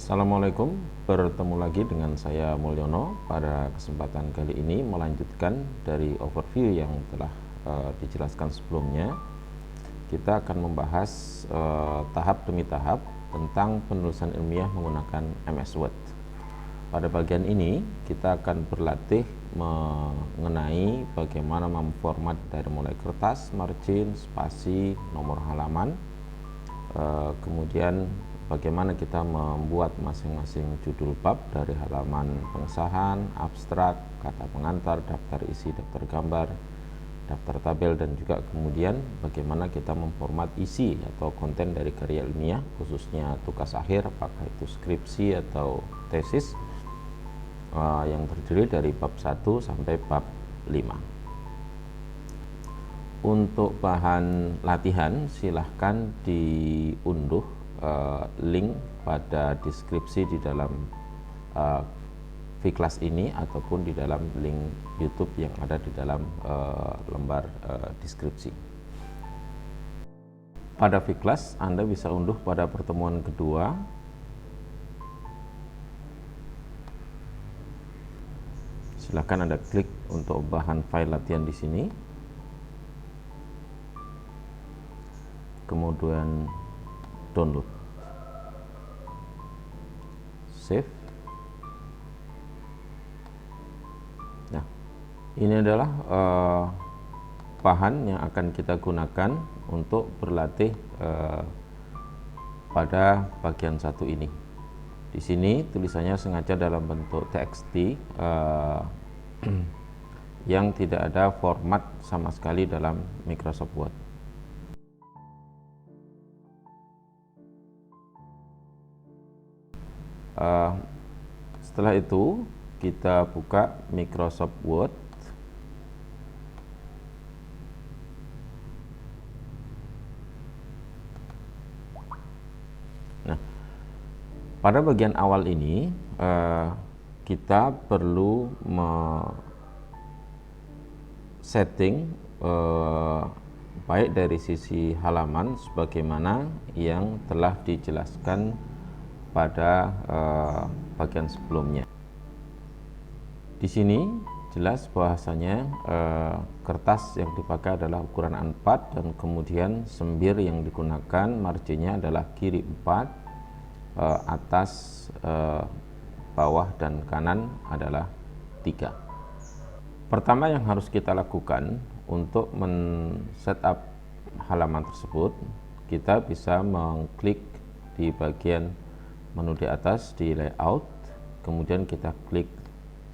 Assalamualaikum, bertemu lagi dengan saya Mulyono. Pada kesempatan kali ini melanjutkan dari overview yang telah dijelaskan sebelumnya. Kita akan membahas tahap demi tahap tentang penulisan ilmiah menggunakan MS Word. Pada bagian ini kita akan berlatih mengenai bagaimana memformat dari mulai kertas, margin, spasi, nomor halaman, kemudian bagaimana kita membuat masing-masing judul bab dari halaman pengesahan, abstrak, kata pengantar, daftar isi, daftar gambar, daftar tabel, dan juga kemudian bagaimana kita memformat isi atau konten dari karya ilmiah, khususnya tugas akhir, apakah itu skripsi atau tesis, yang terdiri dari bab 1 sampai bab 5. Untuk bahan latihan silahkan diunduh link pada deskripsi di dalam vClass ini ataupun di dalam link YouTube yang ada di dalam lembar deskripsi. Pada vClass Anda bisa unduh pada pertemuan kedua. Silahkan Anda klik untuk bahan file latihan di sini. Kemudian download, save. Nah, ini adalah bahan yang akan kita gunakan untuk berlatih pada bagian satu ini. Di sini tulisannya sengaja dalam bentuk TXT yang tidak ada format sama sekali dalam Microsoft Word. Setelah itu kita buka Microsoft Word. Nah, pada bagian awal ini kita perlu setting baik dari sisi halaman sebagaimana yang telah dijelaskan pada bagian sebelumnya. Di sini jelas bahwasanya kertas yang dipakai adalah ukuran A4 dan kemudian sembir yang digunakan marginnya adalah kiri 4, atas, bawah dan kanan adalah 3. Pertama yang harus kita lakukan untuk men-setup halaman tersebut, kita bisa mengklik di bagian menu di atas di layout, kemudian kita klik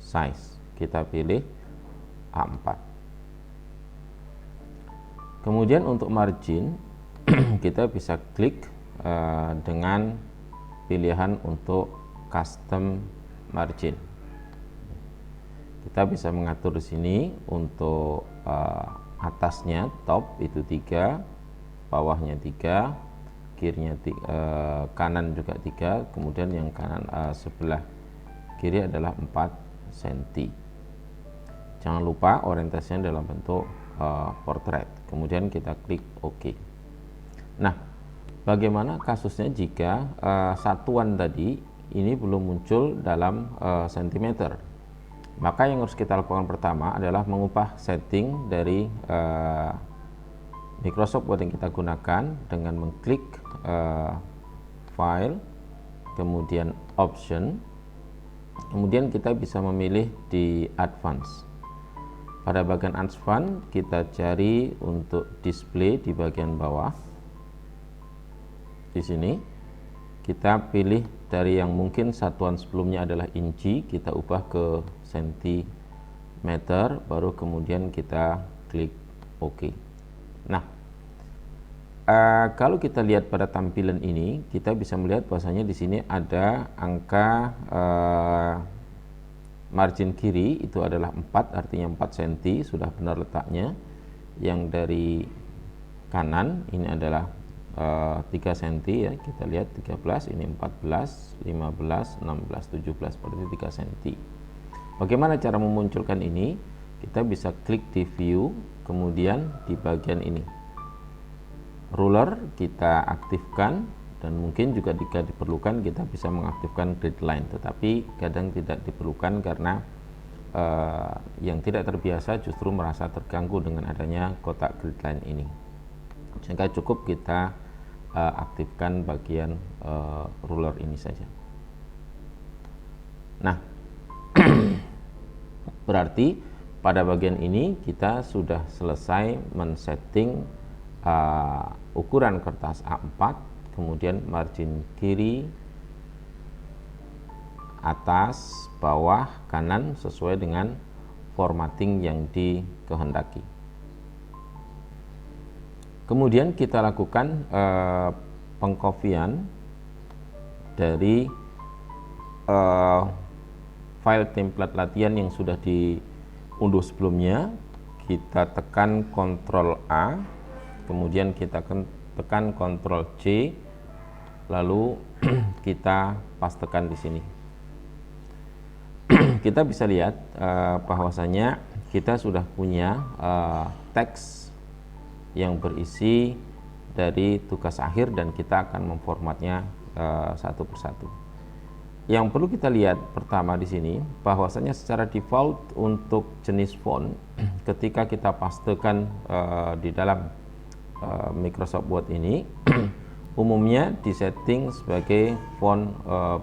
size, kita pilih A4. Kemudian untuk margin kita bisa klik dengan pilihan untuk custom margin. Kita bisa mengatur di sini untuk atasnya top itu 3, bawahnya 3, kirinya kanan juga 3, kemudian yang kanan sebelah kiri adalah 4 cm. Jangan lupa orientasinya dalam bentuk portrait. Kemudian kita klik OK. Nah, bagaimana kasusnya jika satuan tadi ini belum muncul dalam sentimeter? Maka yang harus kita lakukan pertama adalah mengubah setting dari Microsoft Word yang kita gunakan dengan mengklik file, kemudian option, kemudian kita bisa memilih di advance. Pada bagian advance kita cari untuk display di bagian bawah. Di sini kita pilih dari yang mungkin satuan sebelumnya adalah inci, kita ubah ke sentimeter, baru kemudian kita klik OK. Nah, kalau kita lihat pada tampilan ini, kita bisa melihat bahwasanya di sini ada angka margin kiri itu adalah 4, artinya 4 cm sudah benar letaknya. Yang dari kanan ini adalah 3 cm ya, kita lihat 13, ini 14, 15, 16, 17, berarti 3 cm. Bagaimana cara memunculkan ini? Kita bisa klik di view, kemudian di bagian ini ruler kita aktifkan dan mungkin juga jika diperlukan kita bisa mengaktifkan grid line, tetapi kadang tidak diperlukan karena yang tidak terbiasa justru merasa terganggu dengan adanya kotak grid line ini, sehingga cukup kita aktifkan bagian ruler ini saja. Nah, berarti pada bagian ini kita sudah selesai men-setting ukuran kertas A4, kemudian margin kiri, atas, bawah, kanan sesuai dengan formatting yang dikehendaki. Kemudian kita lakukan pengkopian dari file template latihan yang sudah diunduh sebelumnya. Kita tekan Ctrl A, kemudian kita tekan Ctrl C, lalu kita pastekan di sini. Kita bisa lihat bahwasanya kita sudah punya teks yang berisi dari tugas akhir dan kita akan memformatnya satu persatu. Yang perlu kita lihat pertama di sini bahwasanya secara default untuk jenis font ketika kita pastekan di dalam Microsoft Word ini umumnya disetting sebagai font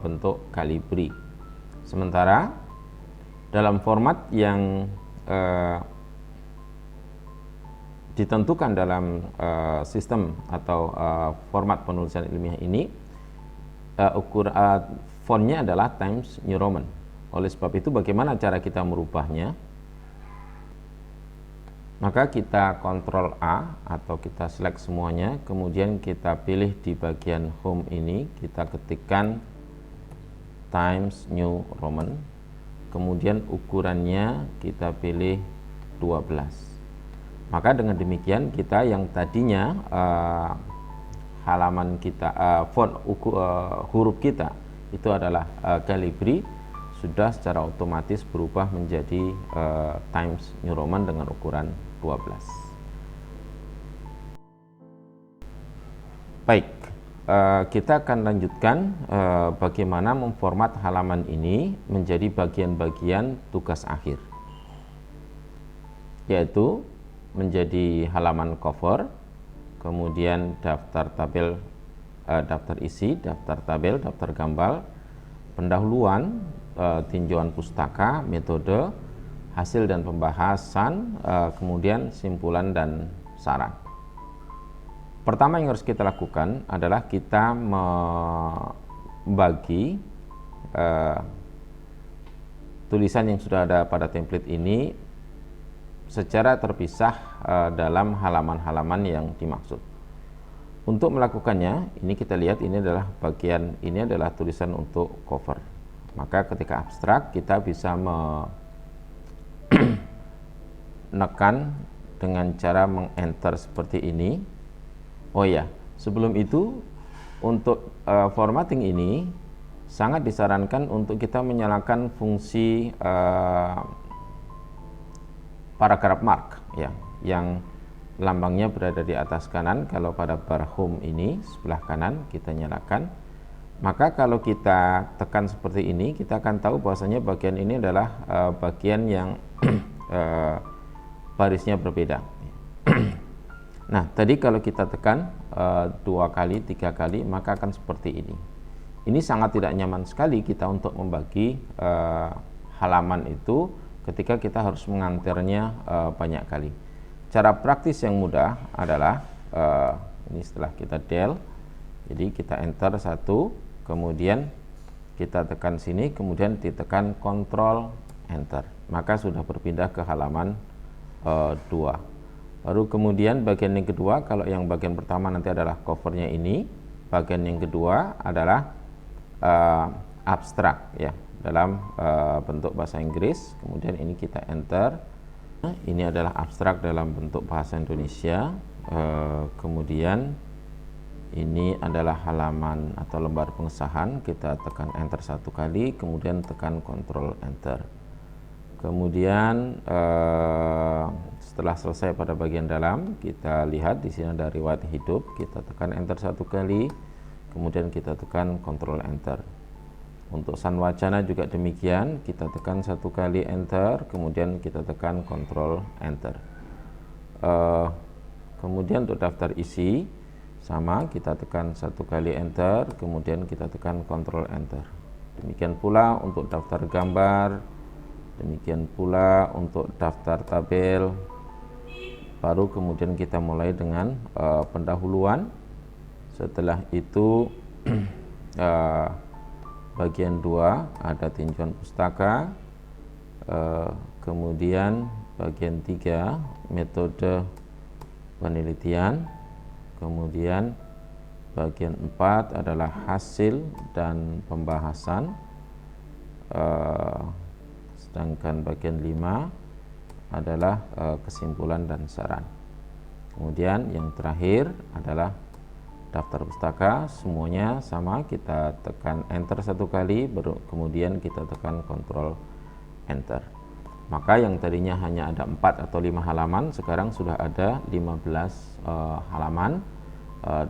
bentuk Calibri. Sementara dalam format yang ditentukan dalam sistem atau format penulisan ilmiah ini, fontnya adalah Times New Roman. Oleh sebab itu, bagaimana cara kita merubahnya? Maka kita Ctrl A atau kita select semuanya, kemudian kita pilih di bagian Home ini, kita ketikkan Times New Roman, kemudian ukurannya kita pilih 12. Maka dengan demikian kita yang tadinya halaman kita font huruf kita itu adalah Calibri sudah secara otomatis berubah menjadi Times New Roman dengan ukuran 12. Baik, kita akan lanjutkan bagaimana memformat halaman ini menjadi bagian-bagian tugas akhir, yaitu menjadi halaman cover, kemudian daftar tabel, daftar isi, daftar tabel, daftar gambar, pendahuluan, tinjauan pustaka, metode, hasil dan pembahasan, kemudian simpulan dan saran. Pertama yang harus kita lakukan adalah kita membagi tulisan yang sudah ada pada template ini secara terpisah dalam halaman-halaman yang dimaksud. Untuk melakukannya, ini kita lihat ini adalah bagian, ini adalah tulisan untuk cover. Maka ketika abstrak kita bisa menekan dengan cara meng-enter seperti ini. Oh ya, sebelum itu untuk formatting ini sangat disarankan untuk kita menyalakan fungsi paragraph mark ya, yang lambangnya berada di atas kanan. Kalau pada bar home ini sebelah kanan kita nyalakan, maka kalau kita tekan seperti ini kita akan tahu bahwasanya bagian ini adalah bagian yang barisnya berbeda. Nah, tadi kalau kita tekan 2 kali, 3 kali, maka akan seperti ini. Ini sangat tidak nyaman sekali kita untuk membagi halaman itu ketika kita harus mengantarnya banyak kali. Cara praktis yang mudah adalah ini setelah kita del, jadi kita enter 1, kemudian kita tekan sini, kemudian ditekan Ctrl Enter, maka sudah berpindah ke halaman 2. Baru kemudian bagian yang kedua, kalau yang bagian pertama nanti adalah covernya ini, bagian yang kedua adalah abstrak ya, dalam bentuk bahasa Inggris. Kemudian ini kita enter, ini adalah abstrak dalam bentuk bahasa Indonesia. Kemudian ini adalah halaman atau lembar pengesahan, kita tekan enter 1 kali, kemudian tekan Ctrl Enter. Kemudian setelah selesai pada bagian dalam, kita lihat di sini ada riwayat hidup, kita tekan enter 1 kali, kemudian kita tekan Ctrl Enter. Untuk Sanwacana juga demikian, kita tekan 1 kali Enter, kemudian kita tekan Ctrl Enter. Kemudian untuk daftar isi sama, kita tekan 1 kali Enter, kemudian kita tekan Ctrl Enter. Demikian pula untuk daftar gambar, demikian pula untuk daftar tabel. Baru kemudian kita mulai dengan pendahuluan. Setelah itu bagian 2 ada tinjauan pustaka, kemudian bagian 3 metode penelitian, kemudian bagian 4 adalah hasil dan pembahasan, sedangkan bagian 5 adalah kesimpulan dan saran. Kemudian yang terakhir adalah daftar pustaka. Semuanya sama, kita tekan Enter 1 kali, baru kemudian kita tekan Ctrl Enter. Maka yang tadinya hanya ada 4 atau 5 halaman, sekarang sudah ada 15 halaman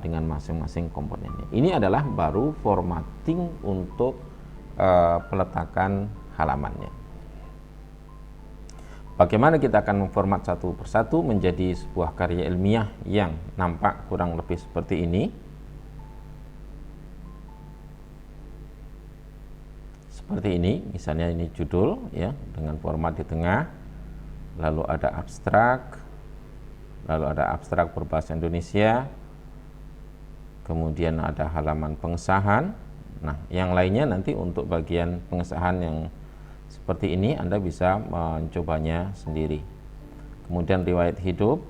dengan masing-masing komponennya. Ini adalah baru formatting untuk peletakan halamannya. Bagaimana kita akan memformat satu persatu menjadi sebuah karya ilmiah yang nampak kurang lebih seperti ini. Seperti ini, misalnya ini judul ya, dengan format di tengah, lalu ada abstrak, berbahasa Indonesia, kemudian ada halaman pengesahan. Nah, yang lainnya nanti untuk bagian pengesahan yang seperti ini Anda bisa mencobanya sendiri. Kemudian riwayat hidup,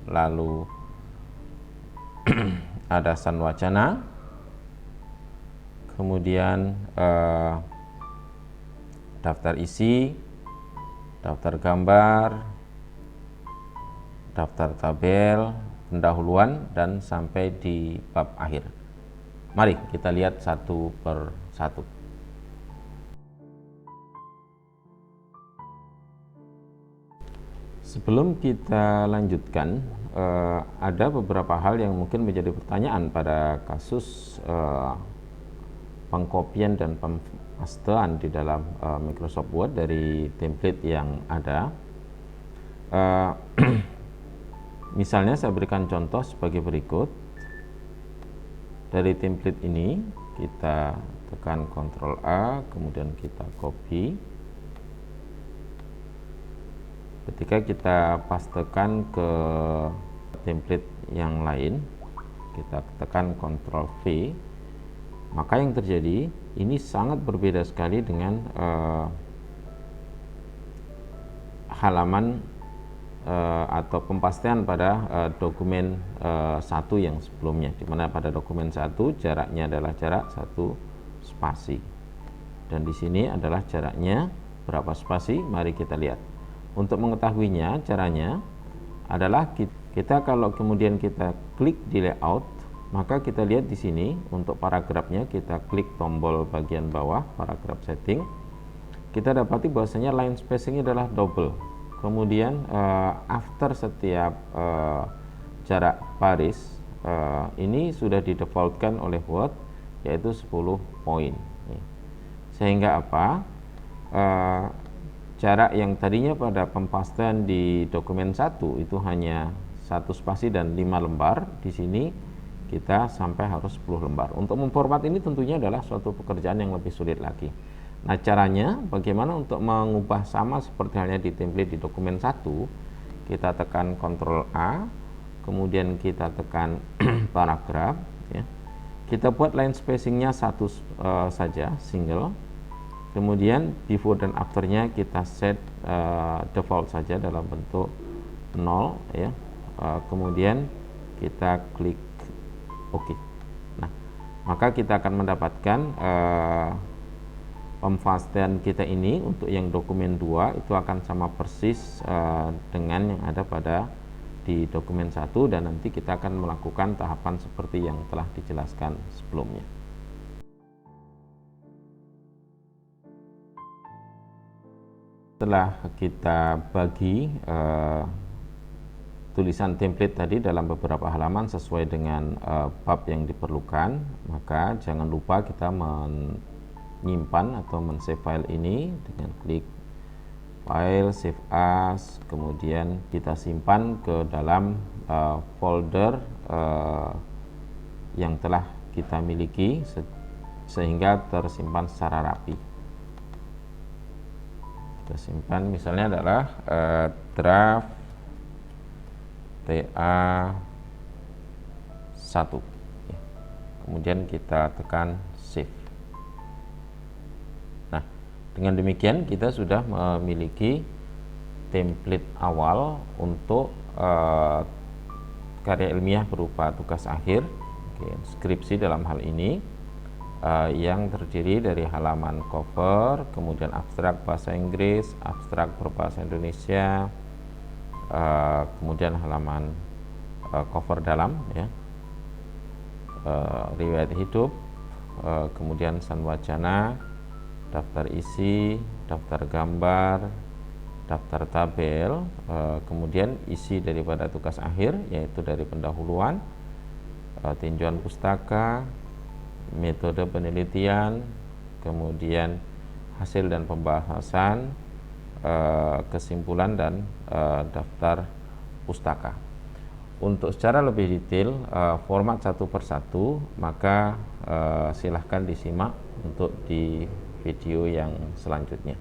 lalu ada sanwacana, kemudian daftar isi, daftar gambar, daftar tabel, pendahuluan, dan sampai di bab akhir. Mari kita lihat satu per satu. Sebelum kita lanjutkan, ada beberapa hal yang mungkin menjadi pertanyaan pada kasus pengkopian dan pemastean di dalam Microsoft Word dari template yang ada. Misalnya saya berikan contoh sebagai berikut. Dari template ini kita tekan Ctrl A, kemudian kita copy. Ketika kita pastekan ke template yang lain, kita tekan Ctrl V, maka yang terjadi ini sangat berbeda sekali dengan halaman atau pempastean pada dokumen 1 yang sebelumnya, di mana pada dokumen 1 jaraknya adalah jarak 1 spasi, dan di sini adalah jaraknya berapa spasi. Mari kita lihat. Untuk mengetahuinya, caranya adalah kita kalau kemudian kita klik di layout, maka kita lihat di sini untuk paragrafnya, kita klik tombol bagian bawah paragraf setting, kita dapati bahwasanya line spacing adalah double. Kemudian after setiap jarak baris ini sudah didefaultkan oleh Word, yaitu 10 poin. Sehingga apa? Jarak yang tadinya pada pempastean di dokumen 1 itu hanya 1 spasi dan 5 lembar, di sini kita sampai harus 10 lembar. Untuk memformat ini tentunya adalah suatu pekerjaan yang lebih sulit lagi. Nah, caranya bagaimana untuk mengubah sama seperti halnya di template di dokumen 1, kita tekan Ctrl A, kemudian kita tekan paragraf ya. Kita buat line spacingnya 1 saja, single. Kemudian before dan afternya kita set default saja dalam bentuk 0 ya. Kemudian kita klik OK. Nah, maka kita akan mendapatkan pemastean kita ini untuk yang dokumen 2 itu akan sama persis dengan yang ada pada di dokumen 1, dan nanti kita akan melakukan tahapan seperti yang telah dijelaskan sebelumnya. Setelah kita bagi tulisan template tadi dalam beberapa halaman sesuai dengan bab yang diperlukan, maka jangan lupa kita menyimpan atau men-save file ini dengan klik file, save as, kemudian kita simpan ke dalam folder yang telah kita miliki sehingga tersimpan secara rapi. Kita simpan misalnya adalah draft TA1 ya. Kemudian kita tekan save. Nah, dengan demikian kita sudah memiliki template awal untuk karya ilmiah berupa tugas akhir, skripsi dalam hal ini, yang terdiri dari halaman cover, kemudian abstrak bahasa Inggris, abstrak berbahasa Indonesia, kemudian halaman cover dalam ya, riwayat hidup, kemudian sanwacana, daftar isi, daftar gambar, daftar tabel, kemudian isi daripada tugas akhir yaitu dari pendahuluan, tinjauan pustaka, metode penelitian, kemudian hasil dan pembahasan, kesimpulan dan daftar pustaka. Untuk secara lebih detail format satu persatu, maka silahkan disimak untuk di video yang selanjutnya.